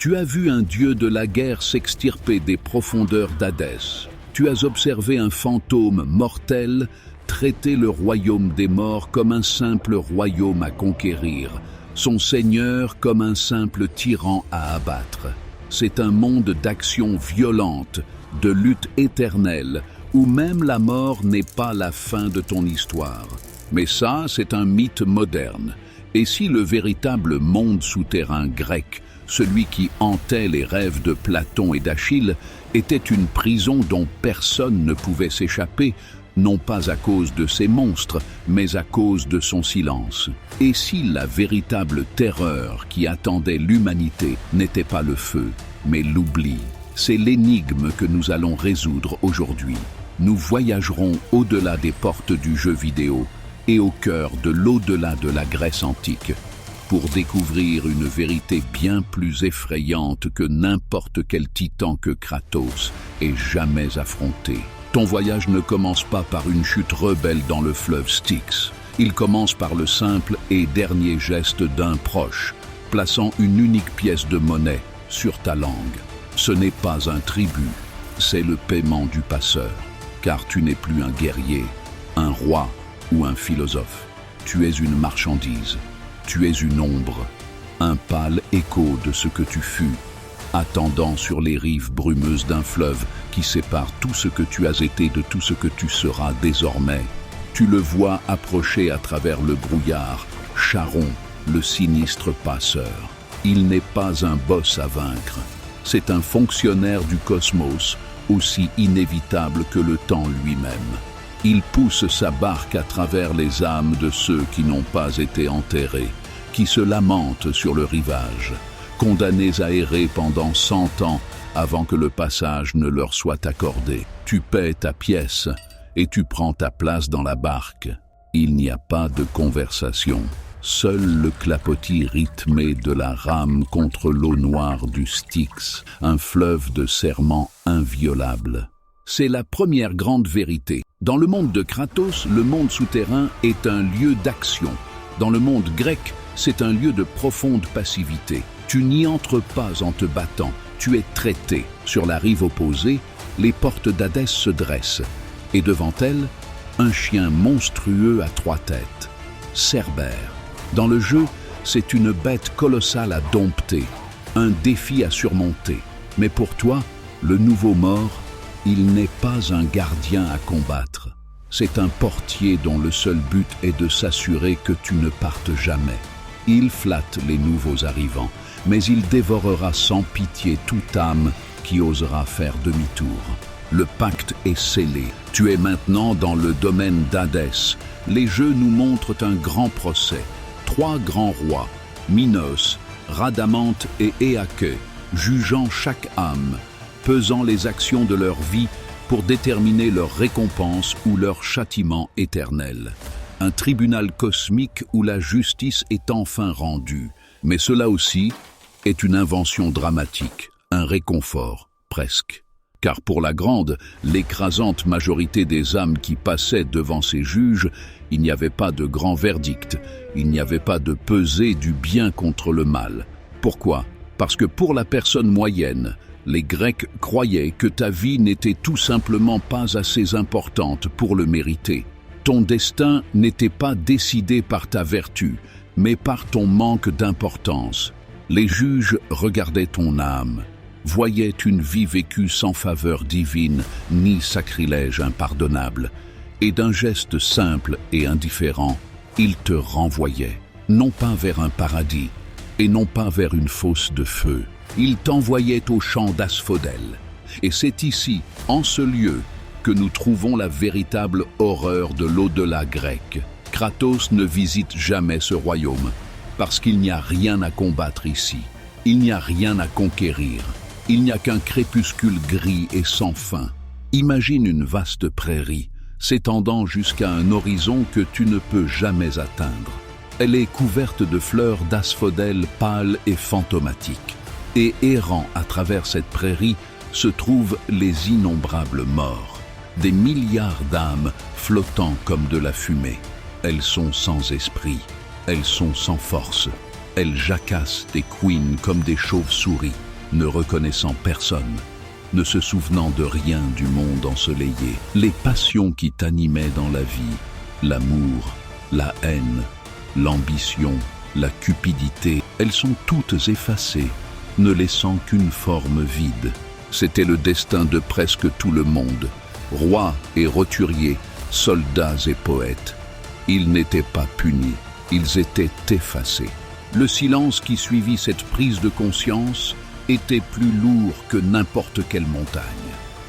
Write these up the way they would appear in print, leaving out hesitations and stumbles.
Tu as vu un dieu de la guerre s'extirper des profondeurs d'Hadès. Tu as observé un fantôme mortel traiter le royaume des morts comme un simple royaume à conquérir, son seigneur comme un simple tyran à abattre. C'est un monde d'action violente, de lutte éternelle, où même la mort n'est pas la fin de ton histoire. Mais ça, c'est un mythe moderne. Et si le véritable monde souterrain grec, celui qui hantait les rêves de Platon et d'Achille, était une prison dont personne ne pouvait s'échapper, non pas à cause de ces monstres, mais à cause de son silence. Et si la véritable terreur qui attendait l'humanité n'était pas le feu, mais l'oubli? C'est l'énigme que nous allons résoudre aujourd'hui. Nous voyagerons au-delà des portes du jeu vidéo et au cœur de l'au-delà de la Grèce antique, pour découvrir une vérité bien plus effrayante que n'importe quel titan que Kratos ait jamais affronté. Ton voyage ne commence pas par une chute rebelle dans le fleuve Styx. Il commence par le simple et dernier geste d'un proche, plaçant une unique pièce de monnaie sur ta langue. Ce n'est pas un tribut, c'est le paiement du passeur, car tu n'es plus un guerrier, un roi ou un philosophe. Tu es une marchandise. Tu es une ombre, un pâle écho de ce que tu fus, attendant sur les rives brumeuses d'un fleuve qui sépare tout ce que tu as été de tout ce que tu seras désormais. Tu le vois approcher à travers le brouillard, Charon, le sinistre passeur. Il n'est pas un boss à vaincre, c'est un fonctionnaire du cosmos, aussi inévitable que le temps lui-même. Il pousse sa barque à travers les âmes de ceux qui n'ont pas été enterrés, qui se lamentent sur le rivage, condamnés à errer pendant 100 ans avant que le passage ne leur soit accordé. Tu paies ta pièce et tu prends ta place dans la barque. Il n'y a pas de conversation. Seul le clapotis rythmé de la rame contre l'eau noire du Styx, un fleuve de serments inviolables. C'est la première grande vérité. Dans le monde de Kratos, le monde souterrain est un lieu d'action. Dans le monde grec, c'est un lieu de profonde passivité. Tu n'y entres pas en te battant, tu es traité. Sur la rive opposée, les portes d'Hadès se dressent. Et devant elles, un chien monstrueux à 3 têtes. Cerbère. Dans le jeu, c'est une bête colossale à dompter, un défi à surmonter. Mais pour toi, le nouveau mort, il n'est pas un gardien à combattre. C'est un portier dont le seul but est de s'assurer que tu ne partes jamais. Il flatte les nouveaux arrivants, mais il dévorera sans pitié toute âme qui osera faire demi-tour. Le pacte est scellé. Tu es maintenant dans le domaine d'Hadès. Les jeux nous montrent un grand procès. 3 grands rois, Minos, Rhadamante et Éaque, jugeant chaque âme, pesant les actions de leur vie pour déterminer leur récompense ou leur châtiment éternel. Un tribunal cosmique où la justice est enfin rendue. Mais cela aussi est une invention dramatique, un réconfort, presque. Car pour la grande, l'écrasante majorité des âmes qui passaient devant ces juges, il n'y avait pas de grand verdict, il n'y avait pas de pesée du bien contre le mal. Pourquoi? Parce que pour la personne moyenne, les Grecs croyaient que ta vie n'était tout simplement pas assez importante pour le mériter. Ton destin n'était pas décidé par ta vertu, mais par ton manque d'importance. Les juges regardaient ton âme, voyaient une vie vécue sans faveur divine ni sacrilège impardonnable, et d'un geste simple et indifférent, ils te renvoyaient, non pas vers un paradis, et non pas vers une fosse de feu. Ils t'envoyaient au champ d'Asphodèle. Et c'est ici, en ce lieu, que nous trouvons la véritable horreur de l'au-delà grec. Kratos ne visite jamais ce royaume, parce qu'il n'y a rien à combattre ici. Il n'y a rien à conquérir. Il n'y a qu'un crépuscule gris et sans fin. Imagine une vaste prairie, s'étendant jusqu'à un horizon que tu ne peux jamais atteindre. Elle est couverte de fleurs d'asphodèle pâles et fantomatiques. Et errant à travers cette prairie se trouvent les innombrables morts, des milliards d'âmes flottant comme de la fumée. Elles sont sans esprit, elles sont sans force, elles jacassent des queens comme des chauves-souris. ne reconnaissant personne, ne se souvenant de rien du monde ensoleillé. Les passions qui t'animaient dans la vie, l'amour, la haine, l'ambition, la cupidité, elles sont toutes effacées, ne laissant qu'une forme vide. C'était le destin de presque tout le monde, rois et roturiers, soldats et poètes. Ils n'étaient pas punis, ils étaient effacés. Le silence qui suivit cette prise de conscience était plus lourd que n'importe quelle montagne.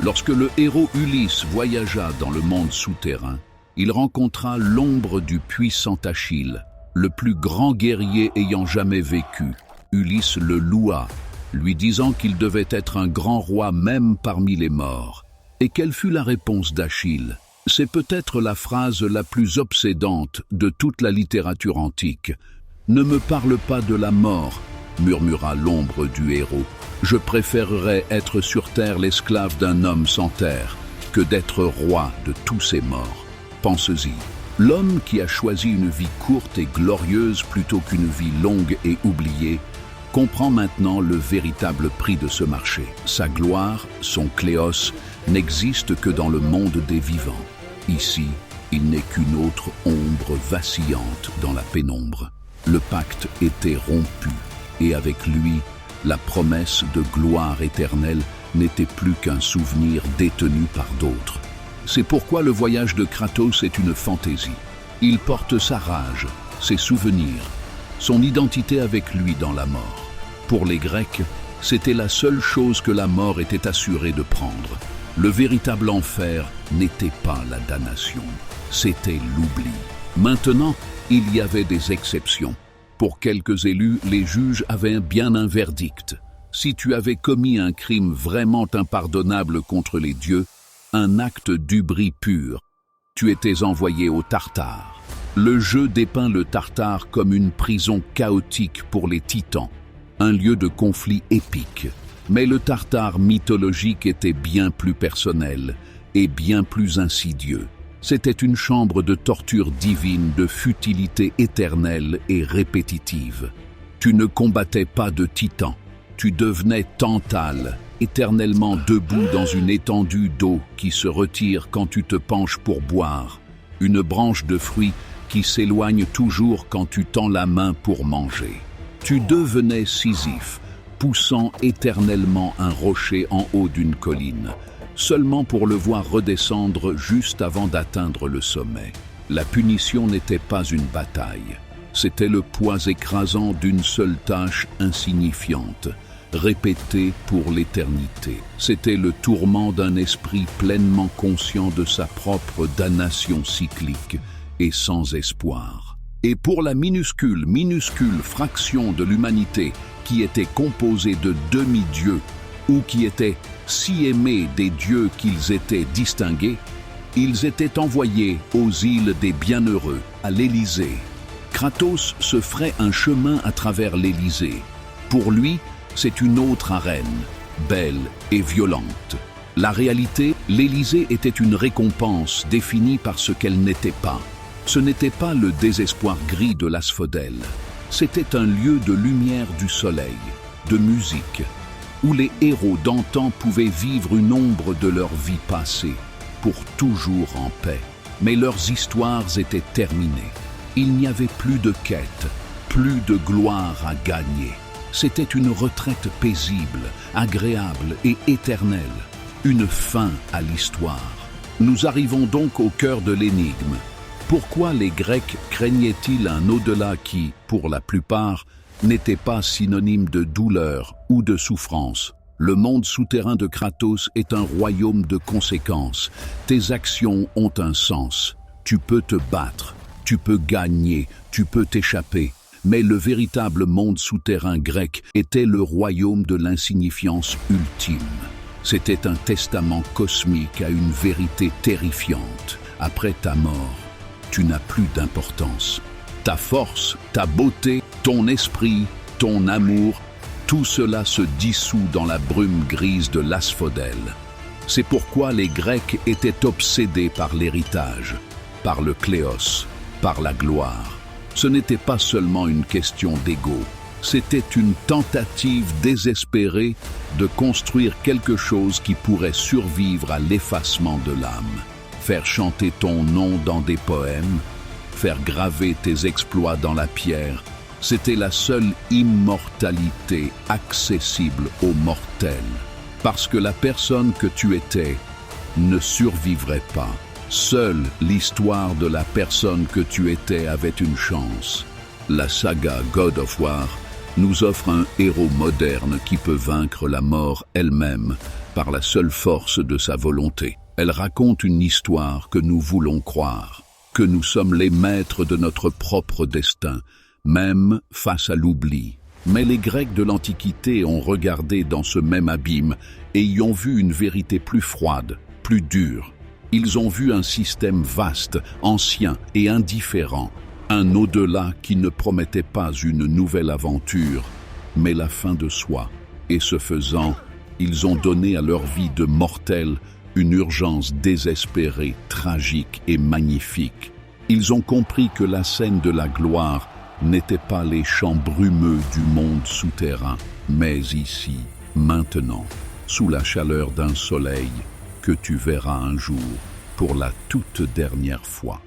Lorsque le héros Ulysse voyagea dans le monde souterrain, il rencontra l'ombre du puissant Achille, le plus grand guerrier ayant jamais vécu. Ulysse le loua, lui disant qu'il devait être un grand roi même parmi les morts. Et quelle fut la réponse d'Achille? C'est peut-être la phrase la plus obsédante de toute la littérature antique. « Ne me parle pas de la mort », murmura l'ombre du héros. « Je préférerais être sur terre l'esclave d'un homme sans terre que d'être roi de tous ces morts. » Pense-y. L'homme qui a choisi une vie courte et glorieuse plutôt qu'une vie longue et oubliée comprend maintenant le véritable prix de ce marché. Sa gloire, son Cléos, n'existe que dans le monde des vivants. Ici, il n'est qu'une autre ombre vacillante dans la pénombre. Le pacte était rompu, et avec lui, la promesse de gloire éternelle n'était plus qu'un souvenir détenu par d'autres. C'est pourquoi le voyage de Kratos est une fantaisie. Il porte sa rage, ses souvenirs, son identité avec lui dans la mort. Pour les Grecs, c'était la seule chose que la mort était assurée de prendre. Le véritable enfer n'était pas la damnation, c'était l'oubli. Maintenant, il y avait des exceptions. Pour quelques élus, les juges avaient bien un verdict. Si tu avais commis un crime vraiment impardonnable contre les dieux, un acte d'ubris pur, tu étais envoyé au Tartare. Le jeu dépeint le Tartare comme une prison chaotique pour les titans, un lieu de conflit épique. Mais le Tartare mythologique était bien plus personnel et bien plus insidieux. C'était une chambre de torture divine, de futilité éternelle et répétitive. Tu ne combattais pas de titan, tu devenais Tantale, éternellement debout dans une étendue d'eau qui se retire quand tu te penches pour boire, une branche de fruits qui s'éloigne toujours quand tu tends la main pour manger. Tu devenais Sisyphe, poussant éternellement un rocher en haut d'une colline, seulement pour le voir redescendre juste avant d'atteindre le sommet. La punition n'était pas une bataille, c'était le poids écrasant d'une seule tâche insignifiante, répétée pour l'éternité. C'était le tourment d'un esprit pleinement conscient de sa propre damnation cyclique et sans espoir. Et pour la minuscule fraction de l'humanité qui était composée de demi-dieux ou qui était si aimés des dieux qu'ils étaient distingués, ils étaient envoyés aux îles des bienheureux, à l'Élysée. Kratos se ferait un chemin à travers l'Élysée. Pour lui, c'est une autre arène, belle et violente. La réalité, l'Élysée était une récompense définie par ce qu'elle n'était pas. Ce n'était pas le désespoir gris de l'asphodèle. C'était un lieu de lumière du soleil, de musique, où les héros d'antan pouvaient vivre une ombre de leur vie passée, pour toujours en paix. Mais leurs histoires étaient terminées. Il n'y avait plus de quête, plus de gloire à gagner. C'était une retraite paisible, agréable et éternelle, une fin à l'histoire. Nous arrivons donc au cœur de l'énigme. Pourquoi les Grecs craignaient-ils un au-delà qui, pour la plupart, n'était pas synonyme de douleur ou de souffrance? Le monde souterrain de Kratos est un royaume de conséquences. Tes actions ont un sens. Tu peux te battre, tu peux gagner, tu peux t'échapper. Mais le véritable monde souterrain grec était le royaume de l'insignifiance ultime. C'était un testament cosmique à une vérité terrifiante. Après ta mort, tu n'as plus d'importance. Ta force, ta beauté, ton esprit, ton amour, tout cela se dissout dans la brume grise de l'asphodèle. C'est pourquoi les Grecs étaient obsédés par l'héritage, par le Cléos, par la gloire. Ce n'était pas seulement une question d'ego, C'était une tentative désespérée de construire quelque chose qui pourrait survivre à l'effacement de l'âme. Faire chanter ton nom dans des poèmes, faire graver tes exploits dans la pierre, c'était la seule immortalité accessible aux mortels. Parce que la personne que tu étais ne survivrait pas. Seule l'histoire de la personne que tu étais avait une chance. La saga God of War nous offre un héros moderne qui peut vaincre la mort elle-même par la seule force de sa volonté. Elle raconte une histoire que nous voulons croire, que nous sommes les maîtres de notre propre destin, même face à l'oubli. Mais les Grecs de l'Antiquité ont regardé dans ce même abîme et y ont vu une vérité plus froide, plus dure. Ils ont vu un système vaste, ancien et indifférent, un au-delà qui ne promettait pas une nouvelle aventure, mais la fin de soi. Et ce faisant, ils ont donné à leur vie de mortels une urgence désespérée, tragique et magnifique. Ils ont compris que la scène de la gloire n'était pas les champs brumeux du monde souterrain, mais ici, maintenant, sous la chaleur d'un soleil que tu verras un jour pour la toute dernière fois.